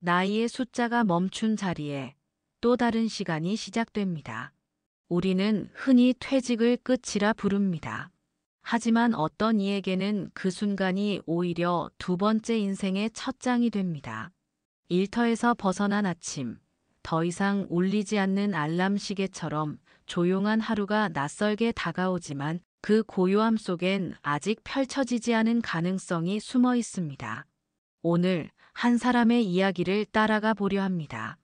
나이의 숫자가 멈춘 자리에 또 다른 시간이 시작됩니다. 우리는 흔히 퇴직을 끝이라 부릅니다. 하지만 어떤 이에게는 그 순간이 오히려 두 번째 인생의 첫 장이 됩니다. 일터에서 벗어난 아침, 더 이상 울리지 않는 알람 시계처럼 조용한 하루가 낯설게 다가오지만 그 고요함 속엔 아직 펼쳐지지 않은 가능성이 숨어 있습니다. 오늘 한 사람의 이야기를 따라가 보려 합니다.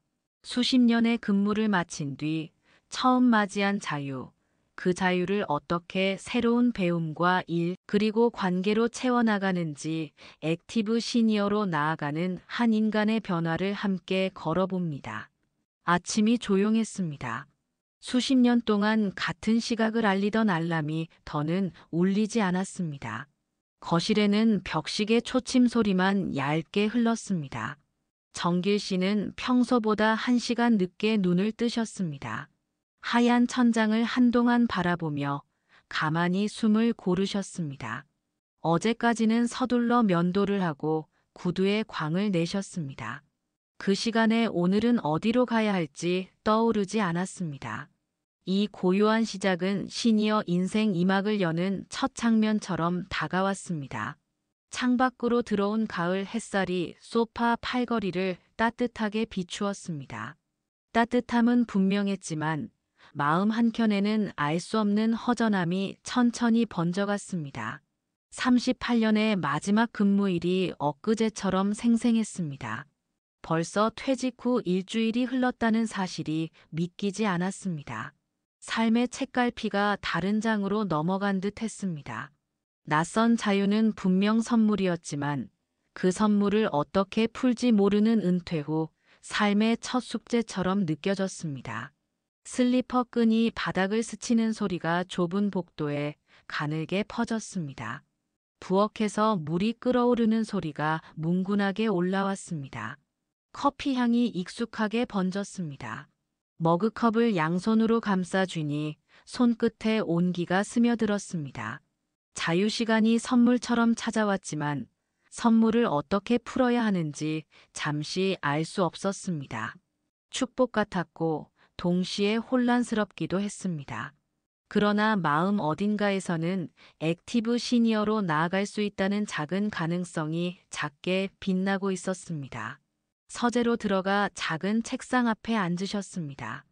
수십 년의 근무를 마친 뒤 처음 맞이한 자유, 그 자유를 어떻게 새로운 배움과 일, 그리고 관계로 채워나가는지 액티브 시니어로 나아가는 한 인간의 변화를 함께 걸어봅니다. 아침이 조용했습니다. 수십 년 동안 같은 시각을 알리던 알람이 더는 울리지 않았습니다. 거실에는 벽시계 초침 소리만 얇게 흘렀습니다. 정길 씨는 평소보다 1시간 늦게 눈을 뜨셨습니다. 하얀 천장을 한동안 바라보며 가만히 숨을 고르셨습니다. 어제까지는 서둘러 면도를 하고 구두에 광을 내셨습니다. 그 시간에 오늘은 어디로 가야 할지 떠오르지 않았습니다. 이 고요한 시작은 시니어 인생 2막을 여는 첫 장면처럼 다가왔습니다. 창밖으로 들어온 가을 햇살이 소파 팔걸이를 따뜻하게 비추었습니다. 따뜻함은 분명했지만 마음 한켠에는 알 수 없는 허전함이 천천히 번져갔습니다. 38년의 마지막 근무일이 엊그제처럼 생생했습니다. 벌써 퇴직 후 일주일이 흘렀다는 사실이 믿기지 않았습니다. 삶의 책갈피가 다른 장으로 넘어간 듯 했습니다. 낯선 자유는 분명 선물이었지만 그 선물을 어떻게 풀지 모르는 은퇴 후 삶의 첫 숙제처럼 느껴졌습니다. 슬리퍼 끈이 바닥을 스치는 소리가 좁은 복도에 가늘게 퍼졌습니다. 부엌에서 물이 끓어오르는 소리가 뭉근하게 올라왔습니다. 커피 향이 익숙하게 번졌습니다. 머그컵을 양손으로 감싸쥐니 손끝에 온기가 스며들었습니다. 자유시간이 선물처럼 찾아왔지만 선물을 어떻게 풀어야 하는지 잠시 알 수 없었습니다. 축복 같았고 동시에 혼란스럽기도 했습니다. 그러나 마음 어딘가에서는 액티브 시니어로 나아갈 수 있다는 작은 가능성이 작게 빛나고 있었습니다. 서재로 들어가 작은 책상 앞에 앉으셨습니다.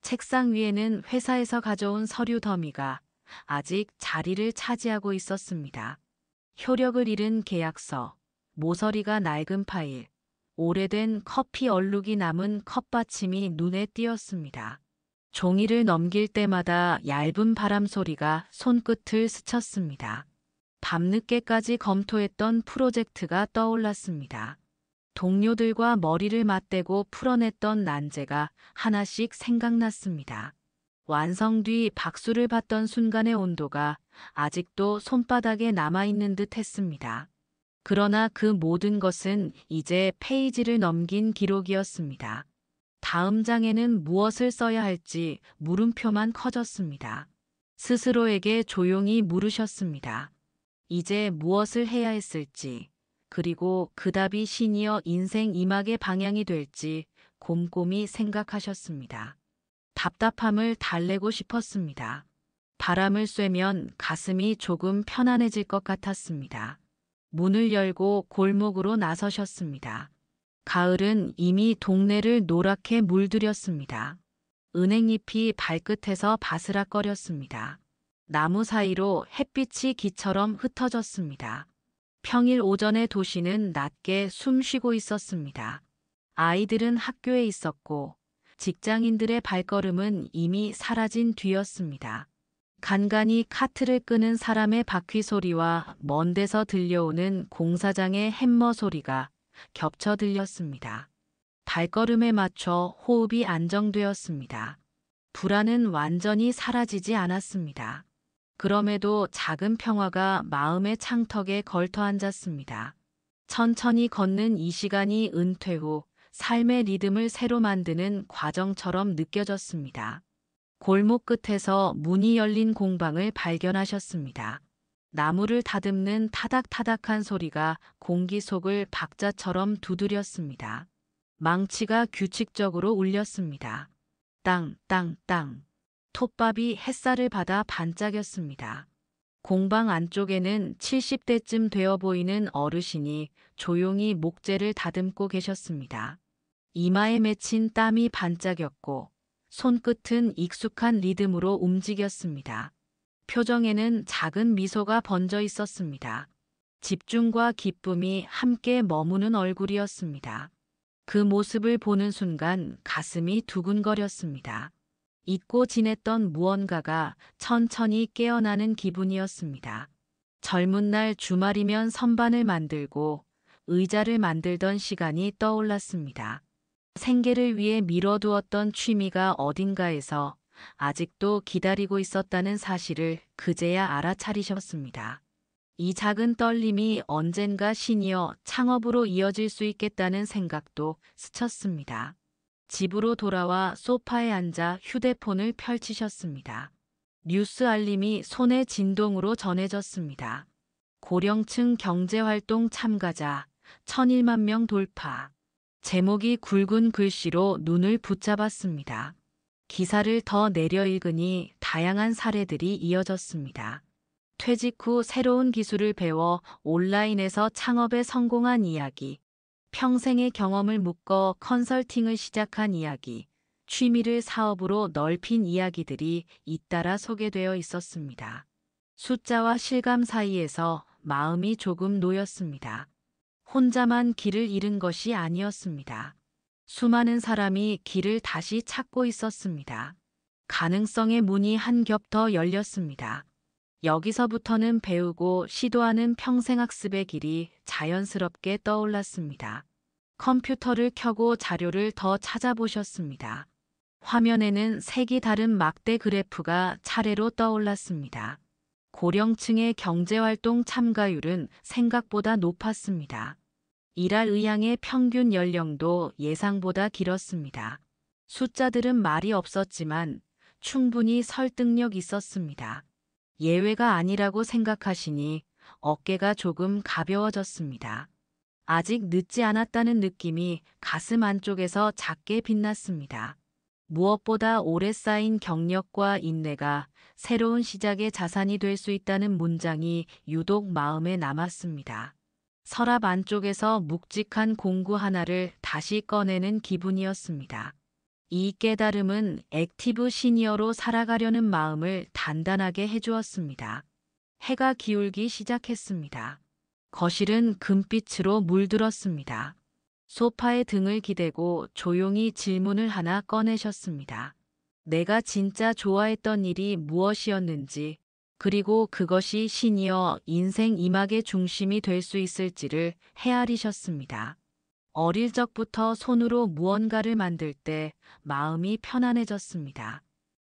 책상 위에는 회사에서 가져온 서류 더미가 아직 자리를 차지하고 있었습니다. 효력을 잃은 계약서, 모서리가 낡은 파일, 오래된 커피 얼룩이 남은 컵받침이 눈에 띄었습니다. 종이를 넘길 때마다 얇은 바람 소리가 손끝을 스쳤습니다. 밤늦게까지 검토했던 프로젝트가 떠올랐습니다. 동료들과 머리를 맞대고 풀어냈던 난제가 하나씩 생각났습니다. 완성 뒤 박수를 받던 순간의 온도가 아직도 손바닥에 남아있는 듯 했습니다. 그러나 그 모든 것은 이제 페이지를 넘긴 기록이었습니다. 다음 장에는 무엇을 써야 할지 물음표만 커졌습니다. 스스로에게 조용히 물으셨습니다. 이제 무엇을 해야 했을지, 그리고 그 답이 시니어 인생 2막의 방향이 될지 곰곰이 생각하셨습니다. 답답함을 달래고 싶었습니다. 바람을 쐬면 가슴이 조금 편안해질 것 같았습니다. 문을 열고 골목으로 나서셨습니다. 가을은 이미 동네를 노랗게 물들였습니다. 은행잎이 발끝에서 바스락거렸습니다. 나무 사이로 햇빛이 기처럼 흩어졌습니다. 평일 오전의 도시는 낮게 숨 쉬고 있었습니다. 아이들은 학교에 있었고 직장인들의 발걸음은 이미 사라진 뒤였습니다. 간간히 카트를 끄는 사람의 바퀴 소리와 먼 데서 들려오는 공사장의 햄머 소리가 겹쳐 들렸습니다. 발걸음에 맞춰 호흡이 안정되었습니다. 불안은 완전히 사라지지 않았습니다. 그럼에도 작은 평화가 마음의 창턱에 걸터 앉았습니다. 천천히 걷는 이 시간이 은퇴 후 삶의 리듬을 새로 만드는 과정처럼 느껴졌습니다. 골목 끝에서 문이 열린 공방을 발견하셨습니다. 나무를 다듬는 타닥타닥한 소리가 공기 속을 박자처럼 두드렸습니다. 망치가 규칙적으로 울렸습니다. 땅, 땅, 땅. 톱밥이 햇살을 받아 반짝였습니다. 공방 안쪽에는 70대쯤 되어 보이는 어르신이 조용히 목재를 다듬고 계셨습니다. 이마에 맺힌 땀이 반짝였고 손끝은 익숙한 리듬으로 움직였습니다. 표정에는 작은 미소가 번져 있었습니다. 집중과 기쁨이 함께 머무는 얼굴이었습니다. 그 모습을 보는 순간 가슴이 두근거렸습니다. 잊고 지냈던 무언가가 천천히 깨어나는 기분이었습니다. 젊은 날 주말이면 선반을 만들고 의자를 만들던 시간이 떠올랐습니다. 생계를 위해 미뤄두었던 취미가 어딘가에서 아직도 기다리고 있었다는 사실을 그제야 알아차리셨습니다. 이 작은 떨림이 언젠가 시니어 창업으로 이어질 수 있겠다는 생각도 스쳤습니다. 집으로 돌아와 소파에 앉아 휴대폰을 펼치셨습니다. 뉴스 알림이 손의 진동으로 전해졌습니다. 고령층 경제활동 참가자 1001만 명 돌파. 제목이 굵은 글씨로 눈을 붙잡았습니다. 기사를 더 내려 읽으니 다양한 사례들이 이어졌습니다. 퇴직 후 새로운 기술을 배워 온라인에서 창업에 성공한 이야기, 평생의 경험을 묶어 컨설팅을 시작한 이야기, 취미를 사업으로 넓힌 이야기들이 잇따라 소개되어 있었습니다. 숫자와 실감 사이에서 마음이 조금 놓였습니다. 혼자만 길을 잃은 것이 아니었습니다. 수많은 사람이 길을 다시 찾고 있었습니다. 가능성의 문이 한 겹 더 열렸습니다. 여기서부터는 배우고 시도하는 평생학습의 길이 자연스럽게 떠올랐습니다. 컴퓨터를 켜고 자료를 더 찾아보셨습니다. 화면에는 색이 다른 막대 그래프가 차례로 떠올랐습니다. 고령층의 경제활동 참가율은 생각보다 높았습니다. 일할 의향의 평균 연령도 예상보다 길었습니다. 숫자들은 말이 없었지만 충분히 설득력 있었습니다. 예외가 아니라고 생각하시니 어깨가 조금 가벼워졌습니다. 아직 늦지 않았다는 느낌이 가슴 안쪽에서 작게 빛났습니다. 무엇보다 오래 쌓인 경력과 인내가 새로운 시작의 자산이 될 수 있다는 문장이 유독 마음에 남았습니다. 서랍 안쪽에서 묵직한 공구 하나를 다시 꺼내는 기분이었습니다. 이 깨달음은 액티브 시니어로 살아가려는 마음을 단단하게 해주었습니다. 해가 기울기 시작했습니다. 거실은 금빛으로 물들었습니다. 소파에 등을 기대고 조용히 질문을 하나 꺼내셨습니다. 내가 진짜 좋아했던 일이 무엇이었는지, 그리고 그것이 시니어 인생 이막의 중심이 될 수 있을지를 헤아리셨습니다. 어릴 적부터 손으로 무언가를 만들 때 마음이 편안해졌습니다.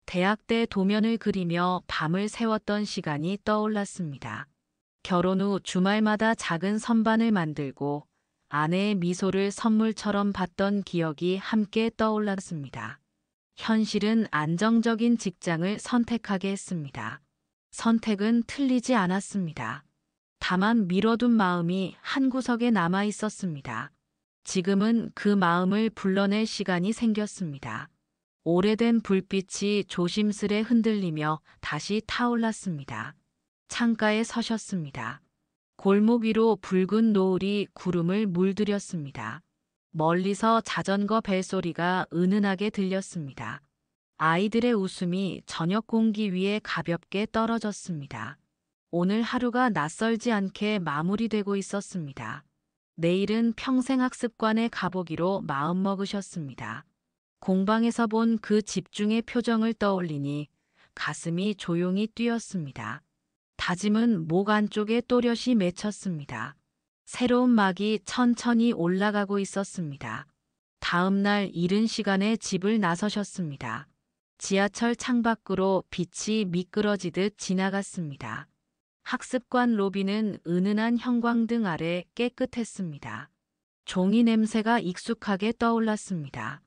대학 때 도면을 그리며 밤을 새웠던 시간이 떠올랐습니다. 결혼 후 주말마다 작은 선반을 만들고 아내의 미소를 선물처럼 받던 기억이 함께 떠올랐습니다. 현실은 안정적인 직장을 선택하게 했습니다. 선택은 틀리지 않았습니다. 다만 미뤄둔 마음이 한 구석에 남아 있었습니다. 지금은 그 마음을 불러낼 시간이 생겼습니다. 오래된 불빛이 조심스레 흔들리며 다시 타올랐습니다. 창가에 서셨습니다. 골목 위로 붉은 노을이 구름을 물들였습니다. 멀리서 자전거 벨소리가 은은하게 들렸습니다. 아이들의 웃음이 저녁 공기 위에 가볍게 떨어졌습니다. 오늘 하루가 낯설지 않게 마무리되고 있었습니다. 내일은 평생학습관에 가보기로 마음먹으셨습니다. 공방에서 본 그 집중의 표정을 떠올리니 가슴이 조용히 뛰었습니다. 다짐은 목 안쪽에 또렷이 맺혔습니다. 새로운 막이 천천히 올라가고 있었습니다. 다음 날 이른 시간에 집을 나서셨습니다. 지하철 창밖으로 빛이 미끄러지듯 지나갔습니다. 학습관 로비는 은은한 형광등 아래 깨끗했습니다. 종이 냄새가 익숙하게 떠올랐습니다.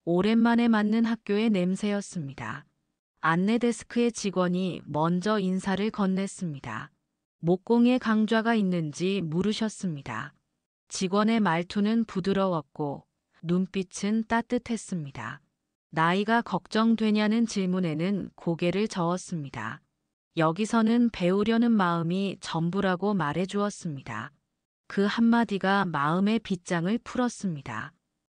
오랜만에 맡는 학교의 냄새였습니다. 안내 데스크의 직원이 먼저 인사를 건넸습니다. 목공에 강좌가 있는지 물으셨습니다. 직원의 말투는 부드러웠고 눈빛은 따뜻했습니다. 나이가 걱정되냐는 질문에는 고개를 저었습니다. 여기서는 배우려는 마음이 전부라고 말해 주었습니다. 그 한마디가 마음의 빗장을 풀었습니다.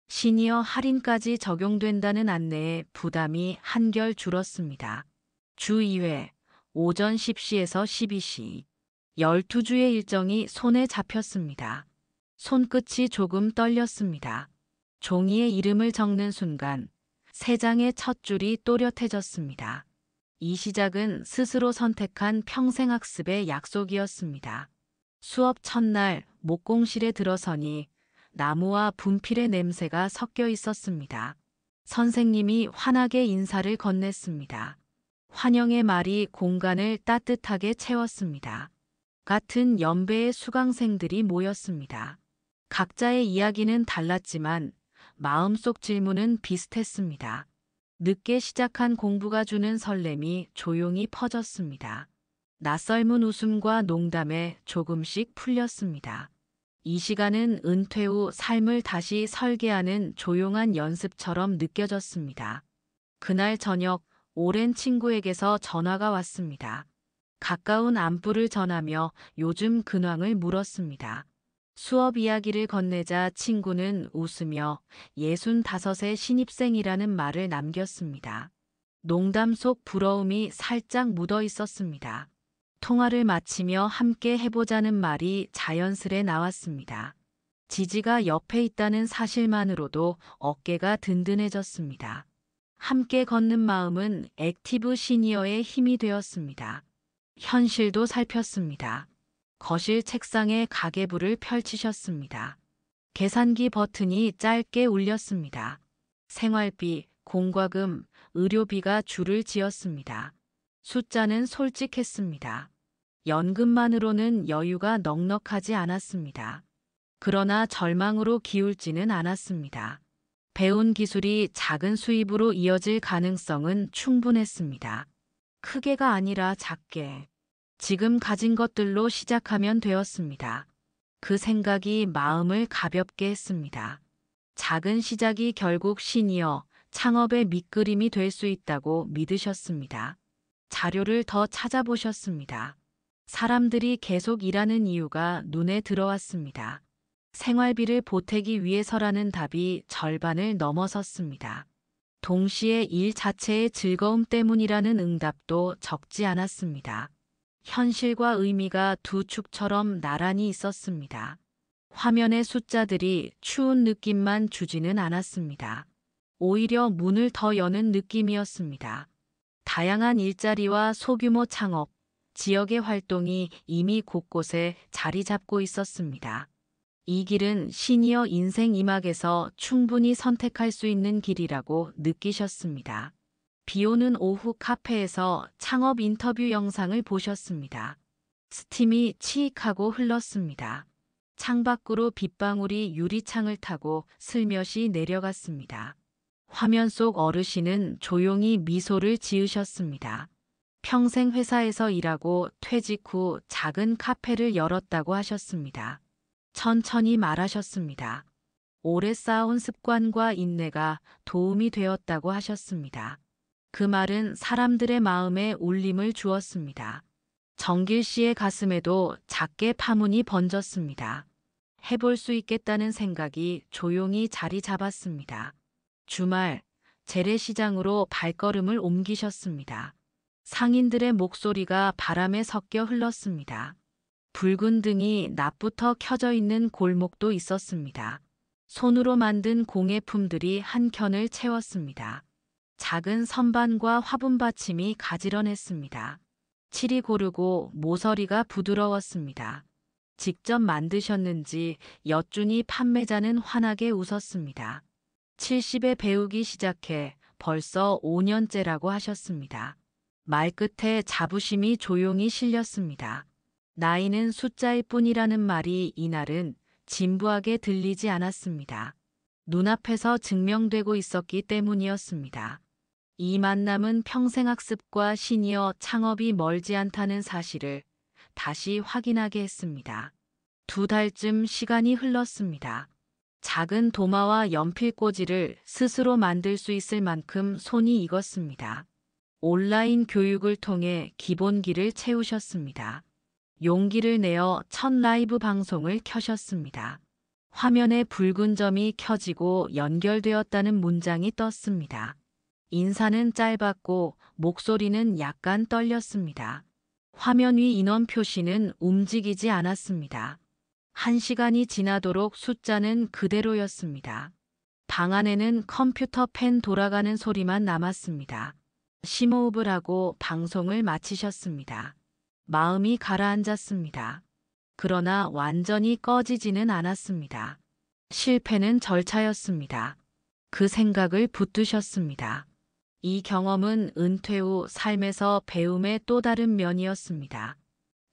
시니어 할인까지 적용된다는 안내에 부담이 한결 줄었습니다. 주 2회, 오전 10시에서 12시. 12주의 일정이 손에 잡혔습니다. 손끝이 조금 떨렸습니다. 종이에 이름을 적는 순간 세 장의 첫 줄이 또렷해졌습니다. 이 시작은 스스로 선택한 평생학습의 약속이었습니다. 수업 첫날 목공실에 들어서니 나무와 분필의 냄새가 섞여 있었습니다. 선생님이 환하게 인사를 건넸습니다. 환영의 말이 공간을 따뜻하게 채웠습니다. 같은 연배의 수강생들이 모였습니다. 각자의 이야기는 달랐지만 마음속 질문은 비슷했습니다. 늦게 시작한 공부가 주는 설렘이 조용히 퍼졌습니다. 낯설문 웃음과 농담에 조금씩 풀렸습니다. 이 시간은 은퇴 후 삶을 다시 설계하는 조용한 연습처럼 느껴졌습니다. 그날 저녁 오랜 친구에게서 전화가 왔습니다. 가까운 안부를 전하며 요즘 근황을 물었습니다. 수업 이야기를 건네자 친구는 웃으며 65의 신입생이라는 말을 남겼습니다. 농담 속 부러움이 살짝 묻어 있었습니다. 통화를 마치며 함께 해보자는 말이 자연스레 나왔습니다. 지지가 옆에 있다는 사실만으로도 어깨가 든든해졌습니다. 함께 걷는 마음은 액티브 시니어의 힘이 되었습니다. 현실도 살폈습니다. 거실 책상에 가계부를 펼치셨습니다. 계산기 버튼이 짧게 울렸습니다. 생활비, 공과금, 의료비가 줄을 지었습니다. 숫자는 솔직했습니다. 연금만으로는 여유가 넉넉하지 않았습니다. 그러나 절망으로 기울지는 않았습니다. 배운 기술이 작은 수입으로 이어질 가능성은 충분했습니다. 크게가 아니라 작게. 지금 가진 것들로 시작하면 되었습니다. 그 생각이 마음을 가볍게 했습니다. 작은 시작이 결국 시니어, 창업의 밑그림이 될 수 있다고 믿으셨습니다. 자료를 더 찾아보셨습니다. 사람들이 계속 일하는 이유가 눈에 들어왔습니다. 생활비를 보태기 위해서라는 답이 절반을 넘어섰습니다. 동시에 일 자체의 즐거움 때문이라는 응답도 적지 않았습니다. 현실과 의미가 두 축처럼 나란히 있었습니다. 화면의 숫자들이 추운 느낌만 주지는 않았습니다. 오히려 문을 더 여는 느낌이었습니다. 다양한 일자리와 소규모 창업, 지역의 활동이 이미 곳곳에 자리 잡고 있었습니다. 이 길은 시니어 인생 이막에서 충분히 선택할 수 있는 길이라고 느끼셨습니다. 비오는 오후 카페에서 창업 인터뷰 영상을 보셨습니다. 스팀이 치익하고 흘렀습니다. 창밖으로 빗방울이 유리창을 타고 슬며시 내려갔습니다. 화면 속 어르신은 조용히 미소를 지으셨습니다. 평생 회사에서 일하고 퇴직 후 작은 카페를 열었다고 하셨습니다. 천천히 말하셨습니다. 오래 쌓아온 습관과 인내가 도움이 되었다고 하셨습니다. 그 말은 사람들의 마음에 울림을 주었습니다. 정길 씨의 가슴에도 작게 파문이 번졌습니다. 해볼 수 있겠다는 생각이 조용히 자리 잡았습니다. 주말 재래시장으로 발걸음을 옮기셨습니다. 상인들의 목소리가 바람에 섞여 흘렀습니다. 붉은 등이 낮부터 켜져 있는 골목도 있었습니다. 손으로 만든 공예품들이 한켠을 채웠습니다. 작은 선반과 화분 받침이 가지런했습니다. 칠이 고르고 모서리가 부드러웠습니다. 직접 만드셨는지 여쭈니 판매자는 환하게 웃었습니다. 70에 배우기 시작해 벌써 5년째라고 하셨습니다. 말끝에 자부심이 조용히 실렸습니다. 나이는 숫자일 뿐이라는 말이 이날은 진부하게 들리지 않았습니다. 눈앞에서 증명되고 있었기 때문이었습니다. 이 만남은 평생학습과 시니어 창업이 멀지 않다는 사실을 다시 확인하게 했습니다. 2달쯤 시간이 흘렀습니다. 작은 도마와 연필꽂이를 스스로 만들 수 있을 만큼 손이 익었습니다. 온라인 교육을 통해 기본기를 채우셨습니다. 용기를 내어 첫 라이브 방송을 켜셨습니다. 화면에 붉은 점이 켜지고 연결되었다는 문장이 떴습니다. 인사는 짧았고 목소리는 약간 떨렸습니다. 화면 위 인원 표시는 움직이지 않았습니다. 1시간이 지나도록 숫자는 그대로였습니다. 방 안에는 컴퓨터 펜 돌아가는 소리만 남았습니다. 심호흡을 하고 방송을 마치셨습니다. 마음이 가라앉았습니다. 그러나 완전히 꺼지지는 않았습니다. 실패는 절차였습니다. 그 생각을 붙드셨습니다. 이 경험은 은퇴 후 삶에서 배움의 또 다른 면이었습니다.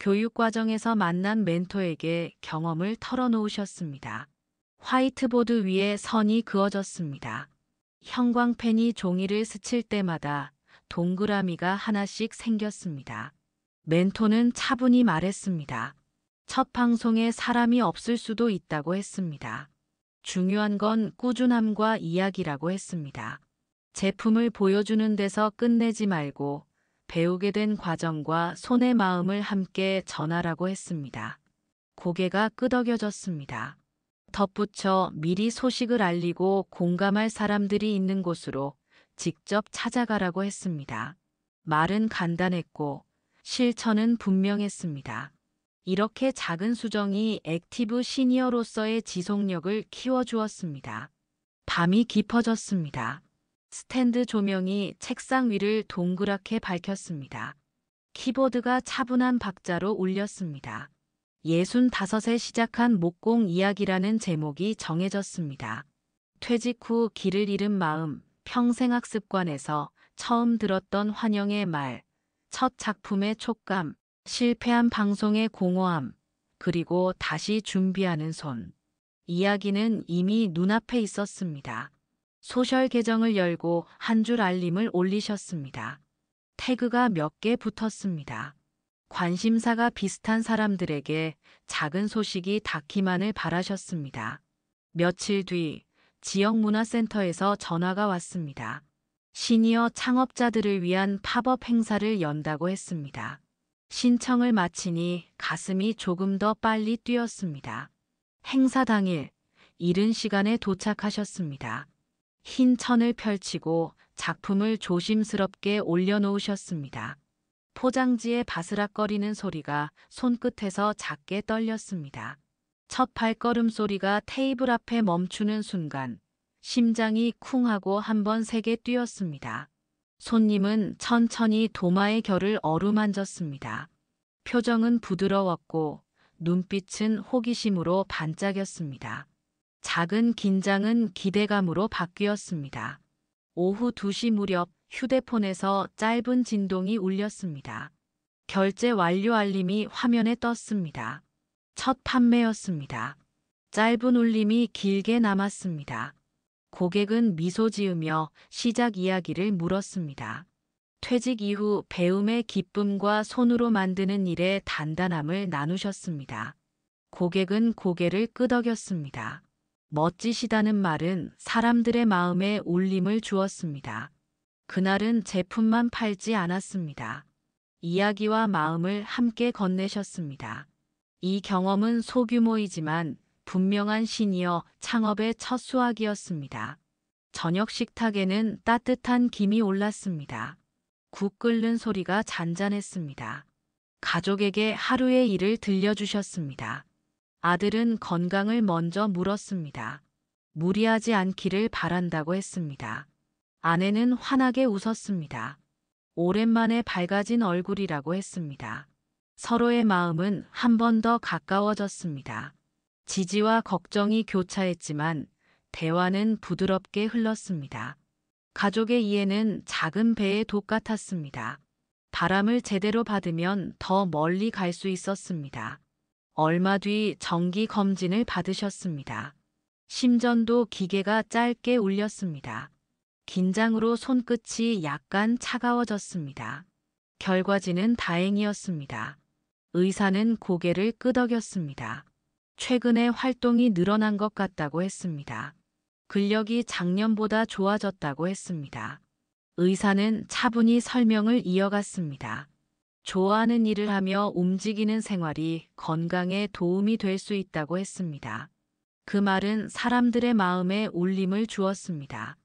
교육 과정에서 만난 멘토에게 경험을 털어놓으셨습니다. 화이트보드 위에 선이 그어졌습니다. 형광펜이 종이를 스칠 때마다 동그라미가 하나씩 생겼습니다. 멘토는 차분히 말했습니다. 첫 방송에 사람이 없을 수도 있다고 했습니다. 중요한 건 꾸준함과 이야기라고 했습니다. 제품을 보여주는 데서 끝내지 말고 배우게 된 과정과 손의 마음을 함께 전하라고 했습니다. 고개가 끄덕여졌습니다. 덧붙여 미리 소식을 알리고 공감할 사람들이 있는 곳으로 직접 찾아가라고 했습니다. 말은 간단했고 실천은 분명했습니다. 이렇게 작은 수정이 액티브 시니어로서의 지속력을 키워주었습니다. 밤이 깊어졌습니다. 스탠드 조명이 책상 위를 동그랗게 밝혔습니다. 키보드가 차분한 박자로 울렸습니다. 65에 시작한 목공 이야기라는 제목이 정해졌습니다. 퇴직 후 길을 잃은 마음, 평생학습관에서 처음 들었던 환영의 말, 첫 작품의 촉감, 실패한 방송의 공허함, 그리고 다시 준비하는 손. 이야기는 이미 눈앞에 있었습니다. 소셜 계정을 열고 한 줄 알림을 올리셨습니다. 태그가 몇 개 붙었습니다. 관심사가 비슷한 사람들에게 작은 소식이 닿기만을 바라셨습니다. 며칠 뒤 지역문화센터에서 전화가 왔습니다. 시니어 창업자들을 위한 팝업 행사를 연다고 했습니다. 신청을 마치니 가슴이 조금 더 빨리 뛰었습니다. 행사 당일, 이른 시간에 도착하셨습니다. 흰 천을 펼치고 작품을 조심스럽게 올려놓으셨습니다. 포장지의 바스락거리는 소리가 손끝에서 작게 떨렸습니다. 첫 발걸음 소리가 테이블 앞에 멈추는 순간 심장이 쿵 하고 한 번 세게 뛰었습니다. 손님은 천천히 도마의 결을 어루만졌습니다. 표정은 부드러웠고 눈빛은 호기심으로 반짝였습니다. 작은 긴장은 기대감으로 바뀌었습니다. 오후 2시 무렵 휴대폰에서 짧은 진동이 울렸습니다. 결제 완료 알림이 화면에 떴습니다. 첫 판매였습니다. 짧은 울림이 길게 남았습니다. 고객은 미소 지으며 시작 이야기를 물었습니다. 퇴직 이후 배움의 기쁨과 손으로 만드는 일의 단단함을 나누셨습니다. 고객은 고개를 끄덕였습니다. 멋지시다는 말은 사람들의 마음에 울림을 주었습니다. 그날은 제품만 팔지 않았습니다. 이야기와 마음을 함께 건네셨습니다. 이 경험은 소규모이지만 분명한 시니어 창업의 첫 수확이었습니다. 저녁 식탁에는 따뜻한 김이 올랐습니다. 국 끓는 소리가 잔잔했습니다. 가족에게 하루의 일을 들려주셨습니다. 아들은 건강을 먼저 물었습니다. 무리하지 않기를 바란다고 했습니다. 아내는 환하게 웃었습니다. 오랜만에 밝아진 얼굴이라고 했습니다. 서로의 마음은 한 번 더 가까워졌습니다. 지지와 걱정이 교차했지만 대화는 부드럽게 흘렀습니다. 가족의 이해는 작은 배의 독 같았습니다. 바람을 제대로 받으면 더 멀리 갈 수 있었습니다. 얼마 뒤 정기 검진을 받으셨습니다. 심전도 기계가 짧게 울렸습니다. 긴장으로 손끝이 약간 차가워졌습니다. 결과지는 다행이었습니다. 의사는 고개를 끄덕였습니다. 최근에 활동이 늘어난 것 같다고 했습니다. 근력이 작년보다 좋아졌다고 했습니다. 의사는 차분히 설명을 이어갔습니다. 좋아하는 일을 하며 움직이는 생활이 건강에 도움이 될 수 있다고 했습니다. 그 말은 사람들의 마음에 울림을 주었습니다.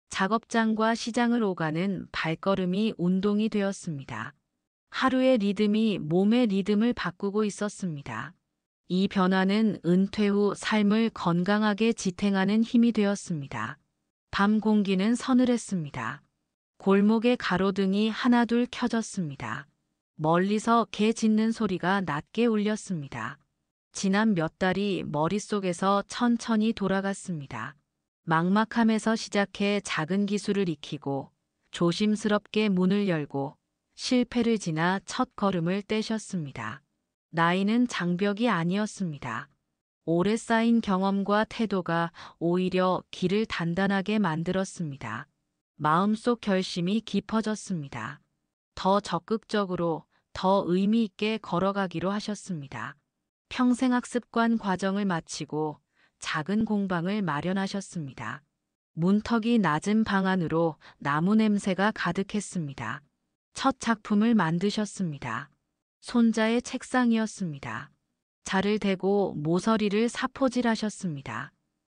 작업장과 시장을 오가는 발걸음이 운동이 되었습니다. 하루의 리듬이 몸의 리듬을 바꾸고 있었습니다. 이 변화는 은퇴 후 삶을 건강하게 지탱하는 힘이 되었습니다. 밤 공기는 서늘했습니다. 골목의 가로등이 하나둘 켜졌습니다. 멀리서 개 짖는 소리가 낮게 울렸습니다. 지난 몇 달이 머릿속에서 천천히 돌아갔습니다. 막막함에서 시작해 작은 기술을 익히고 조심스럽게 문을 열고 실패를 지나 첫 걸음을 떼셨습니다. 나이는 장벽이 아니었습니다. 오래 쌓인 경험과 태도가 오히려 길을 단단하게 만들었습니다. 마음속 결심이 깊어졌습니다. 더 적극적으로, 더 의미 있게 걸어가기로 하셨습니다. 평생학습관 과정을 마치고 작은 공방을 마련하셨습니다. 문턱이 낮은 방 안으로 나무 냄새가 가득했습니다. 첫 작품을 만드셨습니다. 손자의 책상이었습니다. 자를 대고 모서리를 사포질하셨습니다.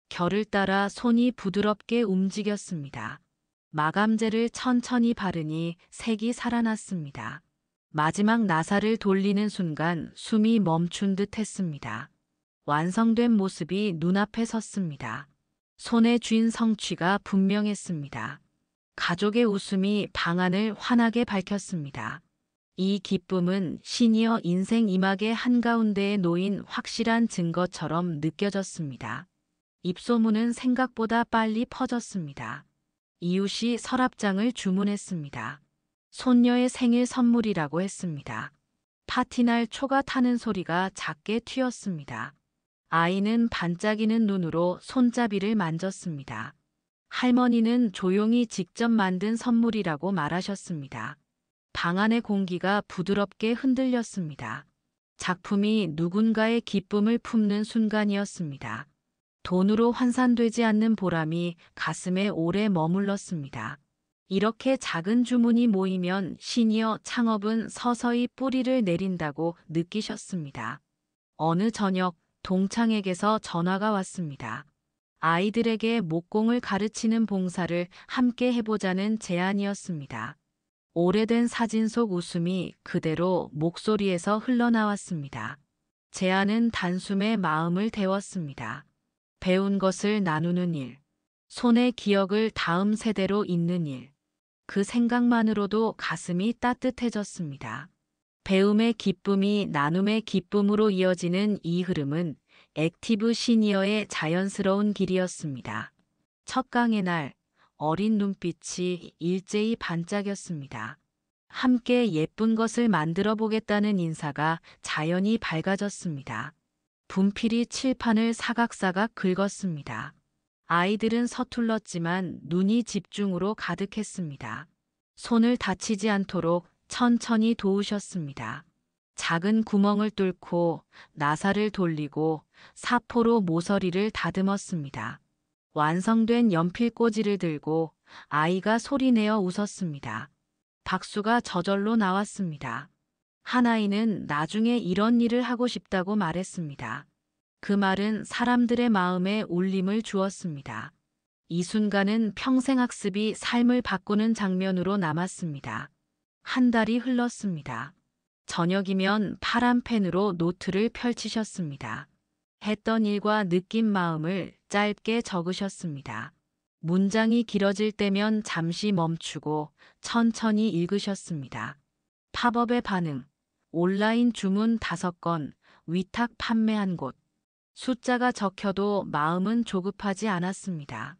결을 따라 손이 부드럽게 움직였습니다. 마감재를 천천히 바르니 색이 살아났습니다. 마지막 나사를 돌리는 순간 숨이 멈춘 듯 했습니다. 완성된 모습이 눈앞에 섰습니다. 손에 쥔 성취가 분명했습니다. 가족의 웃음이 방안을 환하게 밝혔습니다. 이 기쁨은 시니어 인생 이막의 한가운데에 놓인 확실한 증거처럼 느껴졌습니다. 입소문은 생각보다 빨리 퍼졌습니다. 이웃이 서랍장을 주문했습니다. 손녀의 생일 선물이라고 했습니다. 파티날 초가 타는 소리가 작게 튀었습니다. 아이는 반짝이는 눈으로 손잡이를 만졌습니다. 할머니는 조용히 직접 만든 선물이라고 말하셨습니다. 방 안의 공기가 부드럽게 흔들렸습니다. 작품이 누군가의 기쁨을 품는 순간이었습니다. 돈으로 환산되지 않는 보람이 가슴에 오래 머물렀습니다. 이렇게 작은 주문이 모이면 시니어 창업은 서서히 뿌리를 내린다고 느끼셨습니다. 어느 저녁 동창에게서 전화가 왔습니다. 아이들에게 목공을 가르치는 봉사를 함께 해보자는 제안이었습니다. 오래된 사진 속 웃음이 그대로 목소리에서 흘러나왔습니다. 제안은 단숨에 마음을 데웠습니다. 배운 것을 나누는 일, 손의 기억을 다음 세대로 잇는 일. 그 생각만으로도 가슴이 따뜻해졌습니다. 배움의 기쁨이 나눔의 기쁨으로 이어지는 이 흐름은 액티브 시니어의 자연스러운 길이었습니다. 첫 강의 날, 어린 눈빛이 일제히 반짝였습니다. 함께 예쁜 것을 만들어 보겠다는 인사가 자연히 밝아졌습니다. 분필이 칠판을 사각사각 긁었습니다. 아이들은 서툴렀지만 눈이 집중으로 가득했습니다. 손을 다치지 않도록 천천히 도우셨습니다. 작은 구멍을 뚫고 나사를 돌리고 사포로 모서리를 다듬었습니다. 완성된 연필꽂이를 들고 아이가 소리내어 웃었습니다. 박수가 저절로 나왔습니다. 한 아이는 나중에 이런 일을 하고 싶다고 말했습니다. 그 말은 사람들의 마음에 울림을 주었습니다. 이 순간은 평생학습이 삶을 바꾸는 장면으로 남았습니다. 한 달이 흘렀습니다. 저녁이면 파란 펜으로 노트를 펼치셨습니다. 했던 일과 느낀 마음을 짧게 적으셨습니다. 문장이 길어질 때면 잠시 멈추고 천천히 읽으셨습니다. 팝업의 반응, 온라인 주문 5건, 위탁 판매한 곳. 숫자가 적혀도 마음은 조급하지 않았습니다.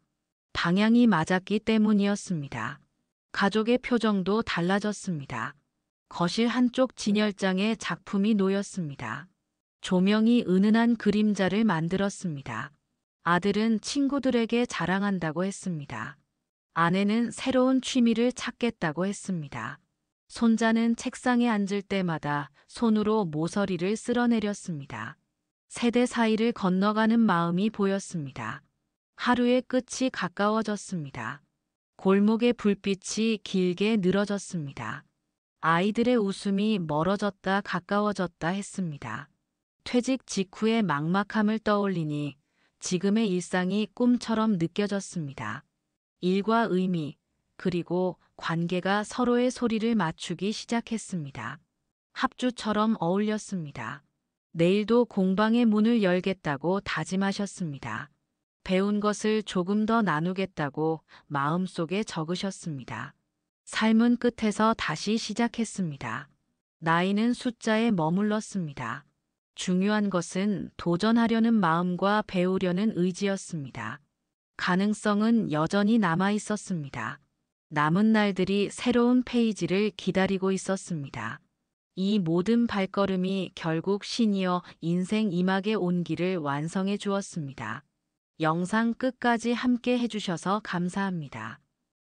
방향이 맞았기 때문이었습니다. 가족의 표정도 달라졌습니다. 거실 한쪽 진열장에 작품이 놓였습니다. 조명이 은은한 그림자를 만들었습니다. 아들은 친구들에게 자랑한다고 했습니다. 아내는 새로운 취미를 찾겠다고 했습니다. 손자는 책상에 앉을 때마다 손으로 모서리를 쓸어내렸습니다. 세대 사이를 건너가는 마음이 보였습니다. 하루의 끝이 가까워졌습니다. 골목의 불빛이 길게 늘어졌습니다. 아이들의 웃음이 멀어졌다 가까워졌다 했습니다. 퇴직 직후의 막막함을 떠올리니 지금의 일상이 꿈처럼 느껴졌습니다. 일과 의미, 그리고 관계가 서로의 소리를 맞추기 시작했습니다. 합주처럼 어울렸습니다. 내일도 공방의 문을 열겠다고 다짐하셨습니다. 배운 것을 조금 더 나누겠다고 마음속에 적으셨습니다. 삶은 끝에서 다시 시작했습니다. 나이는 숫자에 머물렀습니다. 중요한 것은 도전하려는 마음과 배우려는 의지였습니다. 가능성은 여전히 남아 있었습니다. 남은 날들이 새로운 페이지를 기다리고 있었습니다. 이 모든 발걸음이 결국 시니어 인생 2막의 온기를 완성해 주었습니다. 영상 끝까지 함께 해주셔서 감사합니다.